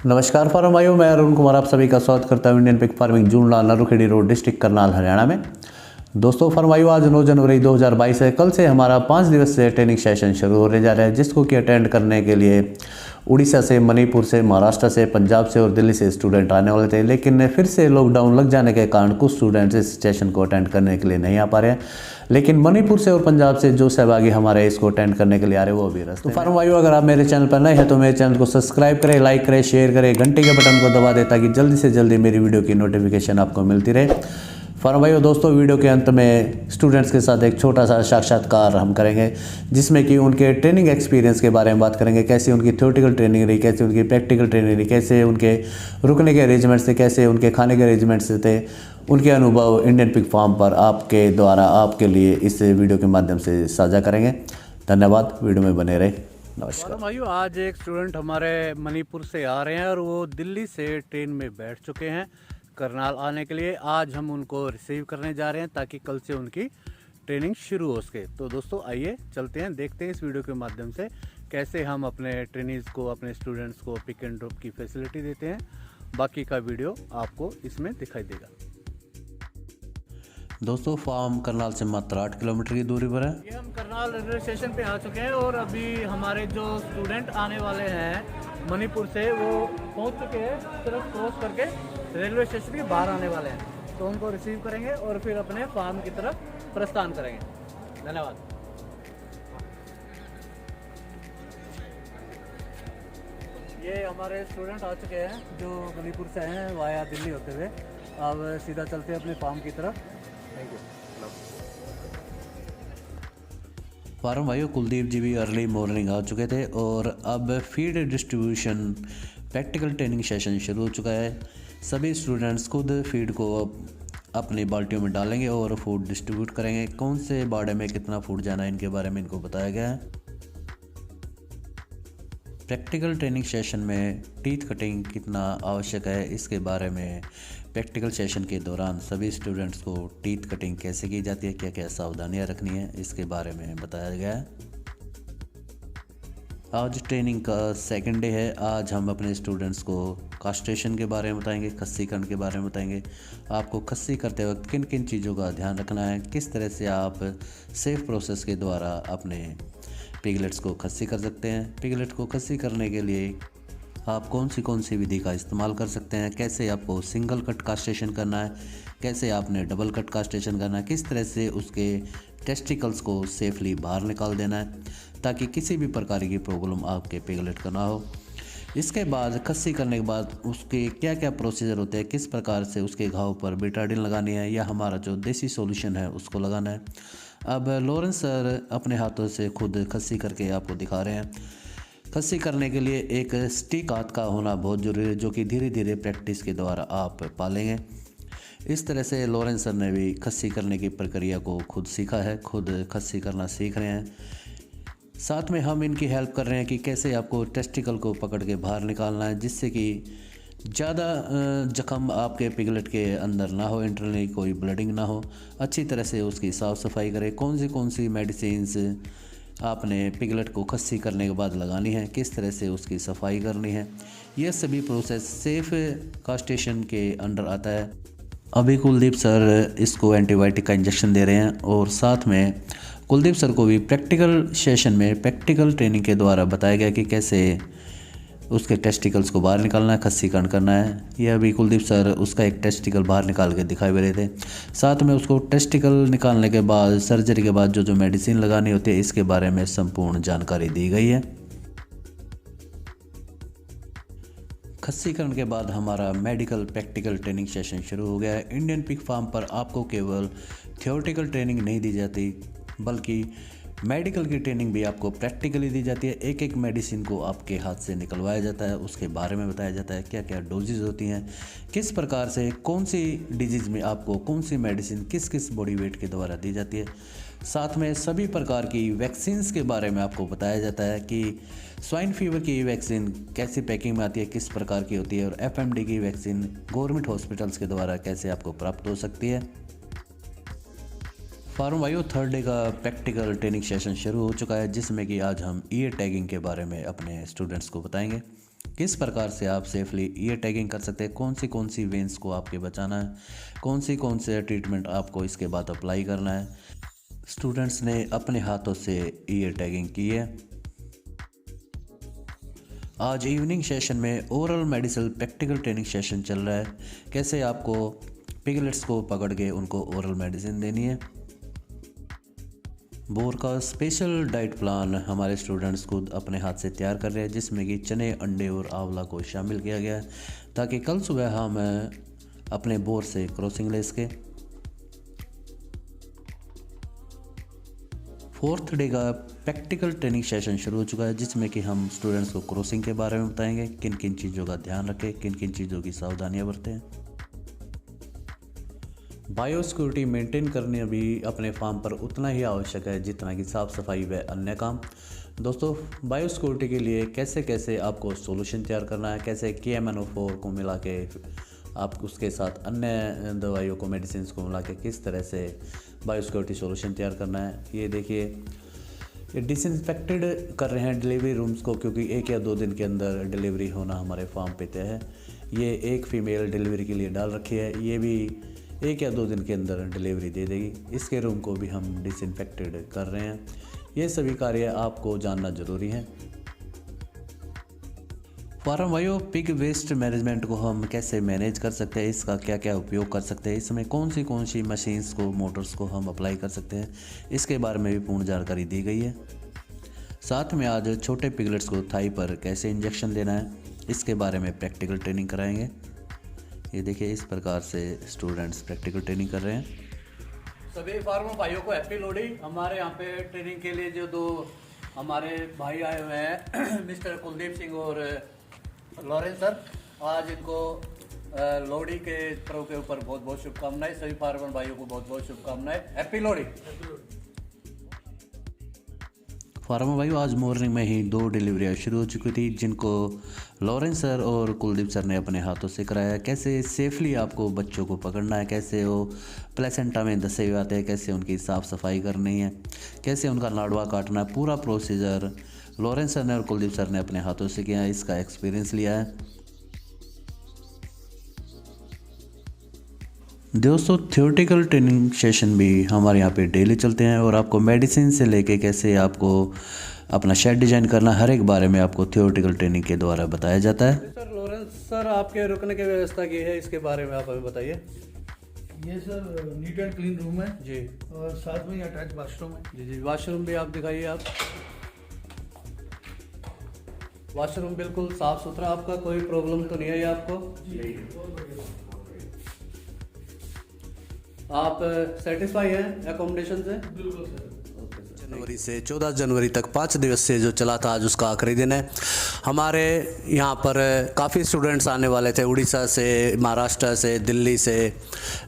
नमस्कार फार्म भाइयों, मैं अरुण कुमार आप सभी का स्वागत करता हूं Indian pig farming Junlal Narukhedi road district Karnal Haryana में। दोस्तों फार्म भाइयों, आज 9 जनवरी 2022 है। कल से हमारा 5 दिवसीय ट्रेनिंग सेशन शुरू होने जा रहा है, जिसको कि अटेंड करने के लिए उड़ीसा से, मणिपुर से, महाराष्ट्र से, पंजाब से और दिल्ली से स्टूडेंट आने वाले थे। लेकिन फिर से लॉकडाउन लग जाने के कारण कुछ स्टूडेंट्स इस सेशन को अटेंड करने के लिए नहीं आ पा रहे हैं। लेकिन मणिपुर से और पंजाब से जो सहभागी हमारे इसको अटेंड करने के लिए आ रहे हैं वो अभी रास्ते। तो फार्म भाइयों, अगर आप मेरे चैनल पर नए हैं तो मेरे चैनल को सब्सक्राइब करें, लाइक करें, शेयर करें, घंटे के बटन को दबा दें ताकि जल्दी से जल्दी मेरी वीडियो की नोटिफिकेशन आपको मिलती रहे। फार्म भाइयों दोस्तों, वीडियो के अंत में स्टूडेंट्स के साथ एक छोटा सा साक्षात्कार हम करेंगे, जिसमें कि उनके ट्रेनिंग एक्सपीरियंस के बारे में बात करेंगे। कैसे उनकी थ्योरेटिकल ट्रेनिंग रही, कैसे उनकी प्रैक्टिकल ट्रेनिंग रही, कैसे उनके रुकने के अरेंजमेंट्स थे, कैसे उनके खाने के अरेंजमेंट्स थे, उनके अनुभव इंडियन पिग फार्म पर आपके द्वारा आपके लिए इस वीडियो के माध्यम से साझा करेंगे। धन्यवाद, वीडियो में बने रहे। नमस्कार भाइयों, आज एक स्टूडेंट हमारे मणिपुर से आ रहे हैं और वो दिल्ली से ट्रेन में बैठ चुके हैं करनाल आने के लिए। आज हम उनको रिसीव करने जा रहे हैं ताकि कल से उनकी ट्रेनिंग शुरू हो सके। तो दोस्तों आइए चलते हैं, देखते हैं इस वीडियो के माध्यम से कैसे हम अपने ट्रेनीज़ को, अपने स्टूडेंट्स को पिक एंड ड्रॉप की फैसिलिटी देते हैं। बाकी का वीडियो आपको इसमें दिखाई देगा। दोस्तों, फार्म करनाल से मात्र 8 किलोमीटर की दूरी पर है। ये हम करनाल रेलवे स्टेशन पे आ चुके हैं और अभी हमारे जो स्टूडेंट आने वाले हैं मणिपुर से वो पहुंच चुके हैं। सिर्फ क्रॉस करके रेलवे स्टेशन के बाहर आने वाले हैं, तो उनको रिसीव करेंगे और फिर अपने फार्म की तरफ प्रस्थान करेंगे। धन्यवाद। ये हमारे स्टूडेंट आ चुके हैं जो मणिपुर से हैं वाया दिल्ली होते हुए। अब सीधा चलते हैं अपने फार्म की तरफ। Thank you. फार्म भाइयों, कुलदीप जी भी अर्ली मॉर्निंग आ चुके थे और अब feed distribution practical training session शुरू हो चुका है। सभी स्टूडेंट्स खुद फीड को अपनी बाल्टियों में डालेंगे और फूड डिस्ट्रीब्यूट करेंगे। कौन से बाड़े में कितना फूड जाना है इनके बारे में इनको बताया गया है। प्रैक्टिकल ट्रेनिंग सेशन में टीथ कटिंग कितना आवश्यक है इसके बारे में प्रैक्टिकल सेशन के दौरान सभी स्टूडेंट्स को टीथ कटिंग कैसे की जाती है, क्या क्या सावधानियां रखनी है, इसके बारे में बताया गया है। आज ट्रेनिंग का सेकंड डे है। आज हम अपने स्टूडेंट्स को कास्ट्रेशन के बारे में बताएंगे, खस्सीकरण के बारे में बताएंगे। आपको खस्सी करते वक्त किन किन चीज़ों का ध्यान रखना है, किस तरह से आप सेफ प्रोसेस के द्वारा अपने पिगलेट्स को खस्सी कर सकते हैं। पिगलेट को खस्सी करने के लिए आप कौन सी विधि का इस्तेमाल कर सकते हैं, कैसे आपको सिंगल कट कास्ट्रेशन करना है, कैसे आपने डबल कट कास्ट्रेशन करना है, किस तरह से उसके टेस्टिकल्स को सेफली बाहर निकाल देना है ताकि किसी भी प्रकार की प्रॉब्लम आपके पिगलेट को ना हो। इसके बाद खस्सी करने के बाद उसके क्या क्या प्रोसीजर होते हैं, किस प्रकार से उसके घाव पर बेटाडिन लगानी है या हमारा जो देसी सॉल्यूशन है उसको लगाना है। अब लॉरेंस सर अपने हाथों से खुद खस्सी करके आपको दिखा रहे हैं। खस्सी करने के लिए एक स्टिक हाथ का होना बहुत ज़रूरी है, जो कि धीरे धीरे प्रैक्टिस के द्वारा आप पालेंगे। इस तरह से लॉरेंस सर ने भी खस्सी करने की प्रक्रिया को खुद सीखा है, खुद खस्सी करना सीख रहे हैं। साथ में हम इनकी हेल्प कर रहे हैं कि कैसे आपको टेस्टिकल को पकड़ के बाहर निकालना है, जिससे कि ज़्यादा जख्म आपके पिगलेट के अंदर ना हो, इंटरनली कोई ब्लडिंग ना हो। अच्छी तरह से उसकी साफ़ सफाई करें। कौन सी मेडिसिन्स आपने पिगलेट को खस्सी करने के बाद लगानी है, किस तरह से उसकी सफाई करनी है, यह सभी प्रोसेस सेफ कास्ट्रेशन के अंडर आता है। अभी कुलदीप सर इसको एंटीबायोटिक का इंजेक्शन दे रहे हैं और साथ में कुलदीप सर को भी प्रैक्टिकल सेशन में प्रैक्टिकल ट्रेनिंग के द्वारा बताया गया कि कैसे उसके टेस्टिकल्स को बाहर निकालना है, खस्सीकरण करना है। यह अभी कुलदीप सर उसका एक टेस्टिकल बाहर निकाल के दिखाई दे रहे थे। साथ में उसको टेस्टिकल निकालने के बाद, सर्जरी के बाद जो मेडिसिन लगानी होती है, इसके बारे में संपूर्ण जानकारी दी गई है। खस्सीकरण के बाद हमारा मेडिकल प्रैक्टिकल ट्रेनिंग सेशन शुरू हो गया है। इंडियन पिग फार्म पर आपको केवल थियोरेटिकल ट्रेनिंग नहीं दी जाती, बल्कि मेडिकल की ट्रेनिंग भी आपको प्रैक्टिकली दी जाती है। एक एक मेडिसिन को आपके हाथ से निकलवाया जाता है, उसके बारे में बताया जाता है क्या क्या डोजेज होती हैं, किस प्रकार से कौन सी डिजीज़ में आपको कौन सी मेडिसिन किस किस बॉडी वेट के द्वारा दी जाती है। साथ में सभी प्रकार की वैक्सीन्स के बारे में आपको बताया जाता है कि स्वाइन फीवर की वैक्सीन कैसी पैकिंग में आती है, किस प्रकार की होती है, और FMD की वैक्सीन गवर्नमेंट हॉस्पिटल्स के द्वारा कैसे आपको प्राप्त हो सकती है। फार्म भाइयों, थर्ड डे का प्रैक्टिकल ट्रेनिंग सेशन शुरू हो चुका है, जिसमें कि आज हम ईयर टैगिंग के बारे में अपने स्टूडेंट्स को बताएंगे। किस प्रकार से आप सेफली ईयर टैगिंग कर सकते हैं, कौन सी वेंस को आपके बचाना है, कौन से ट्रीटमेंट आपको इसके बाद अप्लाई करना है। स्टूडेंट्स ने अपने हाथों से ईयर टैगिंग की है। आज इवनिंग सेशन में oral medicine practical training session चल रहा है। कैसे आपको पिगलेट्स को पकड़ के उनको ओरल मेडिसिन देनी है। बोर का स्पेशल डाइट प्लान हमारे स्टूडेंट्स खुद अपने हाथ से तैयार कर रहे हैं, जिसमें कि चने, अंडे और आंवला को शामिल किया गया है ताकि कल सुबह हम अपने बोर से क्रॉसिंग ले सकें। 4th डे का प्रैक्टिकल ट्रेनिंग सेशन शुरू हो चुका है, जिसमें कि हम स्टूडेंट्स को क्रॉसिंग के बारे में बताएंगे, किन किन चीज़ों का ध्यान रखें, किन किन चीज़ों की सावधानियां बरतें। बायोसिक्योरिटी मेंटेन करने भी अपने फार्म पर उतना ही आवश्यक है जितना कि साफ़ सफाई व अन्य काम। दोस्तों, बायोसिक्योरिटी के लिए कैसे कैसे आपको सॉल्यूशन तैयार करना है, कैसे KMNO4 को मिला के आप उसके साथ अन्य दवाइयों को, मेडिसिन को मिला के किस तरह से बायोसिक्योरिटी सॉल्यूशन तैयार करना है। ये देखिए, ये डिसइंफेक्टेड कर रहे हैं डिलीवरी रूम्स को, क्योंकि 1 या 2 दिन के अंदर डिलीवरी होना हमारे फार्म पे तय है। ये एक फ़ीमेल डिलीवरी के लिए डाल रखी है, ये भी 1 या 2 दिन के अंदर डिलीवरी दे देगी। इसके रूम को भी हम डिसइंफेक्टेड कर रहे हैं। ये सभी कार्य आपको जानना ज़रूरी है। Farm bio pig waste management को हम कैसे मैनेज कर सकते हैं, इसका क्या क्या उपयोग कर सकते हैं, इसमें कौन सी मशीन्स को, मोटर्स को हम अप्लाई कर सकते हैं, इसके बारे में भी पूर्ण जानकारी दी गई है। साथ में आज छोटे पिगलेट्स को थाई पर कैसे इंजेक्शन देना है, इसके बारे में प्रैक्टिकल ट्रेनिंग कराएंगे। ये देखिए, इस प्रकार से स्टूडेंट्स प्रैक्टिकल ट्रेनिंग कर रहे हैं। सभी फार्मर भाइयों को हैप्पी लोहड़ी। हमारे यहाँ पे ट्रेनिंग के लिए जो 2 हमारे भाई आए हुए हैं मिस्टर कुलदीप सिंह और लॉरेंस सर, आज इनको लोहड़ी के पर्व के ऊपर बहुत बहुत शुभकामनाएं। सभी फार्मर भाइयों को बहुत बहुत शुभकामनाएं। हैप्पी लोहड़ी। फार्मर भाई, आज मॉर्निंग में ही 2 डिलीवरियाँ शुरू हो चुकी थी, जिनको लॉरेंस सर और कुलदीप सर ने अपने हाथों से कराया। कैसे सेफली आपको बच्चों को पकड़ना है, कैसे वो प्लेसेंटा में दसे हुए आते हैं, कैसे उनकी साफ़ सफाई करनी है, कैसे उनका लाडवा काटना है, पूरा प्रोसीजर लॉरेंस सर ने और कुलदीप सर ने अपने हाथों से किया है। इसका एक्सपीरियंस लिया है। दोस्तों, थियोरेटिकल ट्रेनिंग सेशन भी हमारे यहाँ पे डेली चलते हैं और आपको मेडिसिन से लेके कैसे आपको अपना शेड डिज़ाइन करना, हर एक बारे में आपको थियोरेटिकल ट्रेनिंग के द्वारा बताया जाता है। सर लॉरेंस सर, आपके रुकने की व्यवस्था की है, इसके बारे में आप हमें बताइए। ये sir neat and clean room है जी, और साथ में अटैच वाशरूम है। जी जी, वॉशरूम भी आप दिखाइए। आप वॉशरूम बिल्कुल साफ़ सुथरा, आपका कोई प्रॉब्लम तो नहीं है आपको? आप सेटिस्फाई हैं एकोमोडेशन से? बिल्कुल सर। जनवरी से 14 जनवरी तक 5 दिवस से जो चला था, आज उसका आखिरी दिन है। हमारे यहाँ पर काफ़ी स्टूडेंट्स आने वाले थे, उड़ीसा से, महाराष्ट्र से, दिल्ली से,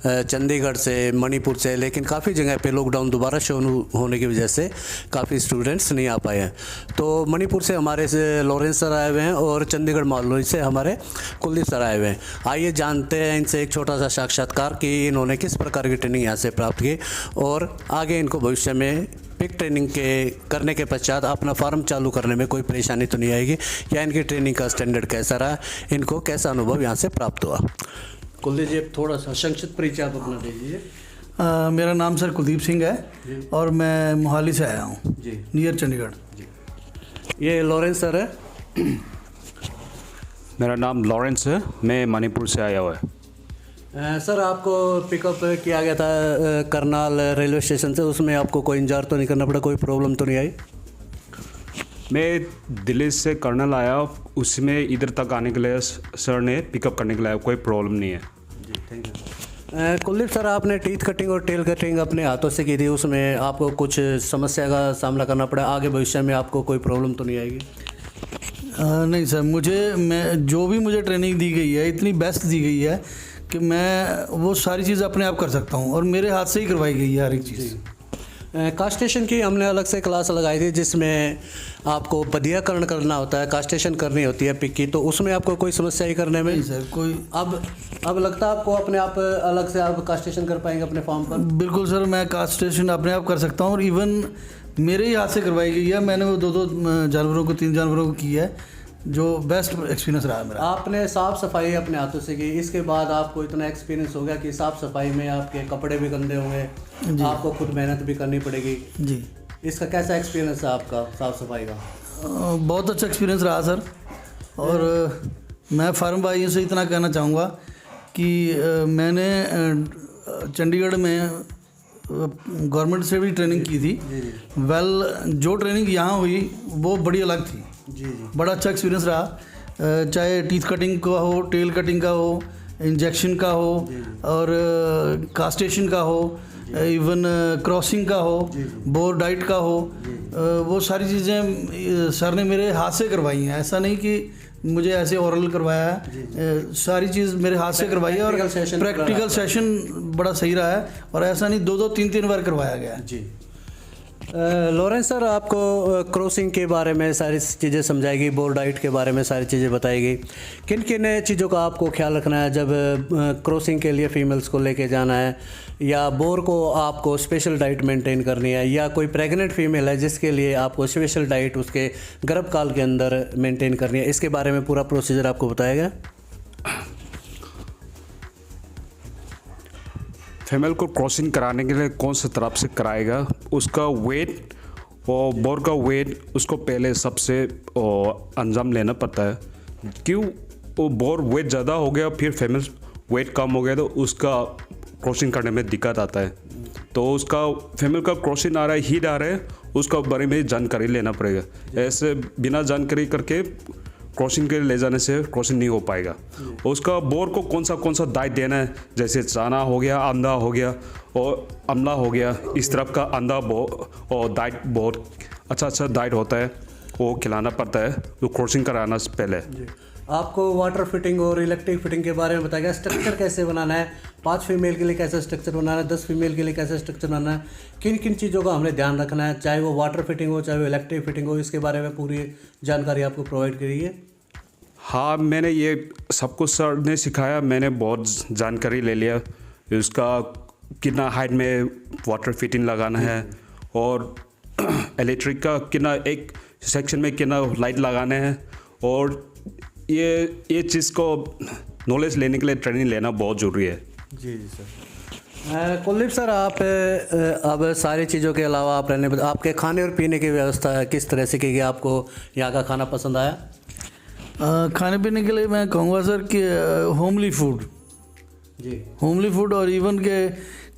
चंडीगढ़ से, मणिपुर से, लेकिन काफ़ी जगह पे लॉकडाउन दोबारा शुरू होने की वजह से काफ़ी स्टूडेंट्स नहीं आ पाए हैं। तो मणिपुर से हमारे से लॉरेंस सर आए हुए हैं और चंडीगढ़ मालूई से हमारे कुलदीप सर आए हुए हैं। आइए जानते हैं इनसे एक छोटा सा साक्षात्कार कि इन्होंने किस प्रकार की ट्रेनिंग यहाँ से प्राप्त की और आगे इनको भविष्य में पिक ट्रेनिंग के करने के पश्चात अपना फार्म चालू करने में कोई परेशानी तो नहीं आएगी, या इनकी ट्रेनिंग का स्टैंडर्ड कैसा रहा, इनको कैसा अनुभव यहाँ से प्राप्त हुआ। कुलदीप जी, थोड़ा सा संक्षिप्त परिचय आप अपना दे दीजिए। मेरा नाम सर कुलदीप सिंह है और मैं मोहाली से आया हूँ जी, नियर चंडीगढ़ जी। ये लॉरेंस सर है। मेरा नाम लॉरेंस है, मैं मणिपुर से आया हुआ है। सर, आपको पिकअप किया गया था करनाल रेलवे स्टेशन से, उसमें आपको कोई इंतजार तो नहीं करना पड़ा, कोई प्रॉब्लम तो नहीं आई? मैं दिल्ली से कर्नल आया, उसमें इधर तक आने के लिए सर ने पिकअप करने के लिए कोई प्रॉब्लम नहीं है। जी, थैंक यू। कुलदीप सर, आपने टीथ कटिंग और टेल कटिंग अपने हाथों से की थी, उसमें आपको कुछ समस्या का सामना करना पड़ा, आगे भविष्य में आपको कोई प्रॉब्लम तो नहीं आएगी? नहीं सर, मैं जो भी मुझे ट्रेनिंग दी गई है इतनी बेस्ट दी गई है कि मैं वो सारी चीज़ अपने आप कर सकता हूँ और मेरे हाथ से ही करवाई गई है हर एक चीज़। कास्टेशन की हमने अलग से क्लास लगाई थी, जिसमें आपको बधियाकरण करना होता है, कास्टेशन करनी होती है पिक की, तो उसमें आपको कोई समस्या ही करने में? नहीं सर, कोई। अब लगता है आपको अपने आप अलग से आप कास्टेशन कर पाएंगे अपने फार्म पर? बिल्कुल सर, मैं कास्टेशन अपने आप कर सकता हूँ और इवन मेरे ही हाथ से करवाई गई है। मैंने वो 2 जानवरों को 3 जानवरों को की है, जो बेस्ट एक्सपीरियंस रहा मेरा। आपने साफ़ सफाई अपने हाथों से की, इसके बाद आपको इतना एक्सपीरियंस हो गया कि साफ़ सफाई में आपके कपड़े भी गंदे होंगे, आपको खुद मेहनत भी करनी पड़ेगी जी। इसका कैसा एक्सपीरियंस है आपका साफ़ सफाई का? बहुत अच्छा एक्सपीरियंस रहा सर। और मैं फार्म भाइयों से इतना कहना चाहूँगा कि मैंने चंडीगढ़ में गवर्नमेंट से भी ट्रेनिंग की थी। जो ट्रेनिंग यहाँ हुई वो बड़ी अलग थी। बड़ा अच्छा एक्सपीरियंस रहा, चाहे टीथ कटिंग का हो, टेल कटिंग का हो, इंजेक्शन का हो और कास्टेशन का हो, इवन क्रॉसिंग का हो, बोर डाइट का हो, वो सारी चीज़ें सर ने मेरे हाथ से करवाई हैं। ऐसा नहीं कि मुझे ऐसे ओरल करवाया है, सारी चीज़ मेरे हाथ से करवाई है और प्रैक्टिकल सेशन बड़ा सही रहा है। और ऐसा नहीं 2-2 3-3 बार करवाया गया है। जी। लॉरेंस सर आपको क्रॉसिंग के बारे में सारी चीज़ें समझाएगी, बोर डाइट के बारे में सारी चीज़ें बताएगी। किन किन चीज़ों का आपको ख्याल रखना है जब क्रॉसिंग के लिए फीमेल्स को लेके जाना है, या बोर को आपको स्पेशल डाइट मेंटेन करनी है, या कोई प्रेग्नेंट फीमेल है जिसके लिए आपको स्पेशल डाइट उसके गर्भकाल के अंदर मेंटेन करनी है, इसके बारे में पूरा प्रोसीजर आपको बताया गया? फीमेल को क्रॉसिंग कराने के लिए कौन सा तरफ से कराएगा, उसका वेट और बोर का वेट उसको पहले सबसे अंजाम लेना पड़ता है। क्यों वो बोर वेट ज़्यादा हो गया फिर फीमेल वेट कम हो गया तो उसका क्रॉसिंग करने में दिक्कत आता है। तो उसका फीमेल का क्रॉसिंग आ रहा है, हीट आ रहा है, उसका बारे में जानकारी लेना पड़ेगा। ऐसे बिना जानकारी करके क्रॉसिंग के लिए ले जाने से क्रॉसिंग नहीं हो पाएगा। उसका बोर को कौन सा डाइट देना है, जैसे चना हो गया, अंडा हो गया और अमला हो गया, इस तरफ का अंडा और डाइट बहुत अच्छा डाइट होता है, वो खिलाना पड़ता है तो क्रॉसिंग कराना से पहले। आपको वाटर फिटिंग और इलेक्ट्रिक फिटिंग के बारे में बताया, स्ट्रक्चर कैसे बनाना है, 5 फीमेल के लिए कैसा स्ट्रक्चर बनाना है, 10 फीमेल के लिए कैसा स्ट्रक्चर बनाना है, किन किन चीज़ों का हमने ध्यान रखना है, चाहे वो वाटर फिटिंग हो चाहे वो इलेक्ट्रिक फिटिंग हो, इसके बारे में पूरी जानकारी आपको प्रोवाइड करी है? हाँ, मैंने ये सब कुछ सर ने सिखाया, मैंने बहुत जानकारी ले लिया। उसका कितना हाइट में वाटर फिटिंग लगाना है और इलेक्ट्रिक का कितना एक सेक्शन में कितना लाइट लगाना है, और ये चीज़ को नॉलेज लेने के लिए ट्रेनिंग लेना बहुत ज़रूरी है। जी सर। कुलदीप सर, आप अब सारी चीज़ों के अलावा आप आपके खाने और पीने की व्यवस्था किस तरह से की गई? आपको यहाँ का खाना पसंद आया? खाने पीने के लिए मैं कहूँगा सर कि होमली फूड जी, होमली फूड और इवन के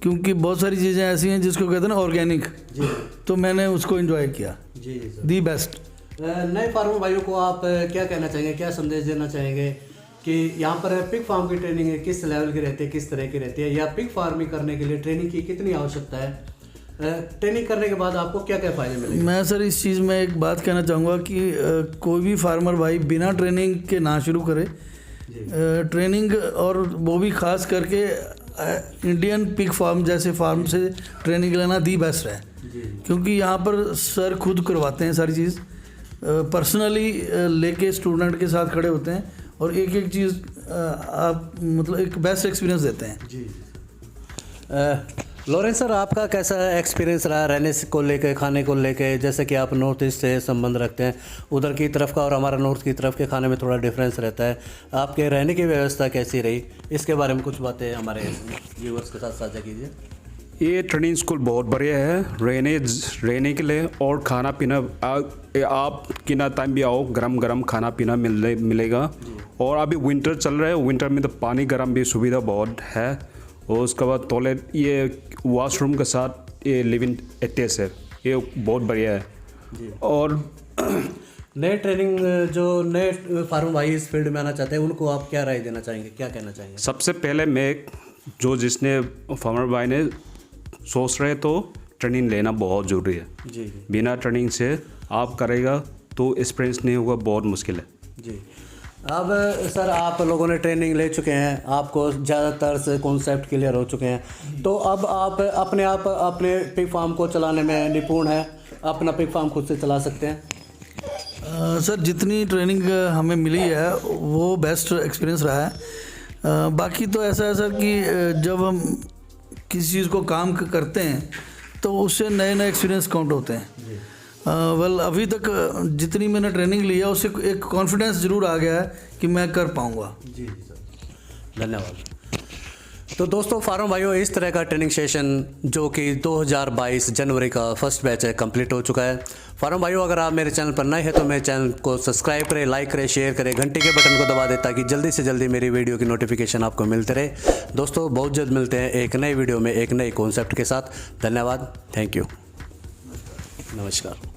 क्योंकि बहुत सारी चीज़ें ऐसी हैं जिसको कहते हैं ना ऑर्गेनिक, तो मैंने उसको एंजॉय किया। जी सर। The best. नए फार्मर भाइयों को आप क्या कहना चाहेंगे, क्या संदेश देना चाहेंगे कि यहाँ पर पिग फार्म की ट्रेनिंग किस लेवल की रहती है, किस तरह की रहती है, या पिग फार्मिंग करने के लिए ट्रेनिंग की कितनी आवश्यकता है, ट्रेनिंग करने के बाद आपको क्या क्या फ़ायदे मिलेंगे? मैं सर इस चीज़ में एक बात कहना चाहूँगा कि कोई भी फार्मर भाई बिना ट्रेनिंग के ना शुरू करे। ट्रेनिंग और वो भी खास करके इंडियन पिग फार्म जैसे फार्म से ट्रेनिंग लेना दी बेस्ट है, क्योंकि यहाँ पर सर खुद करवाते हैं सारी चीज़, पर्सनली लेके स्टूडेंट के साथ खड़े होते हैं और एक एक चीज़ आप मतलब एक बेस्ट एक्सपीरियंस देते हैं। जी। लॉरेंस सर, आपका कैसा एक्सपीरियंस रहा रहने को लेके, खाने को लेके? जैसे कि आप नॉर्थ ईस्ट से संबंध रखते हैं, उधर की तरफ का और हमारा नॉर्थ की तरफ के खाने में थोड़ा डिफरेंस रहता है। आपके रहने की व्यवस्था कैसी रही, इसके बारे में कुछ बातें हमारे व्यूअर्स के साथ साझा कीजिए। ये ट्रेनिंग स्कूल बहुत बढ़िया है रहने के लिए, और खाना पीना आप कितना टाइम भी आओ गरम गरम खाना पीना मिलेगा। और अभी विंटर चल रहा है, विंटर में तो पानी गरम भी सुविधा बहुत है, और उसके बाद टॉयलेट, ये वॉशरूम के साथ ये लिविंग अटैच है, ये बहुत बढ़िया है। और नए ट्रेनिंग जो नए फार्मर भाई इस फील्ड में आना चाहते हैं उनको आप क्या राय देना चाहेंगे, क्या कहना चाहेंगे? सबसे पहले मैं जिसने फार्मर भाई ने सोच रहे तो ट्रेनिंग लेना बहुत ज़रूरी है। जी। बिना ट्रेनिंग से आप करेगा तो एक्सपीरियंस नहीं होगा, बहुत मुश्किल है। जी। अब सर, आप लोगों ने ट्रेनिंग ले चुके हैं, आपको ज़्यादातर से कॉन्सेप्ट क्लियर हो चुके हैं, तो अब आप अपने पिग फार्म को चलाने में निपुण हैं, अपना पिग फार्म खुद से चला सकते हैं? सर, जितनी ट्रेनिंग हमें मिली है वो बेस्ट एक्सपीरियंस रहा है। बाकी तो ऐसा है सर कि जब हम किसी चीज़ को काम करते हैं तो उससे नए नए एक्सपीरियंस काउंट होते हैं। वेल अभी तक जितनी मैंने ट्रेनिंग ली है उससे एक कॉन्फिडेंस ज़रूर आ गया है कि मैं कर पाऊँगा। जी जी सर, धन्यवाद। तो दोस्तों फार्म भाइयों, इस तरह का ट्रेनिंग सेशन जो कि 2022 जनवरी का फर्स्ट बैच है कंप्लीट हो चुका है। फार्म भाइयों, अगर आप मेरे चैनल पर नए हैं तो मेरे चैनल को सब्सक्राइब करें, लाइक करें, शेयर करें, घंटी के बटन को दबा दें ताकि जल्दी से जल्दी मेरी वीडियो की नोटिफिकेशन आपको मिलते रहे। दोस्तों बहुत जल्द मिलते हैं एक नई वीडियो में एक नए कॉन्सेप्ट के साथ। धन्यवाद, थैंक यू, नमस्कार।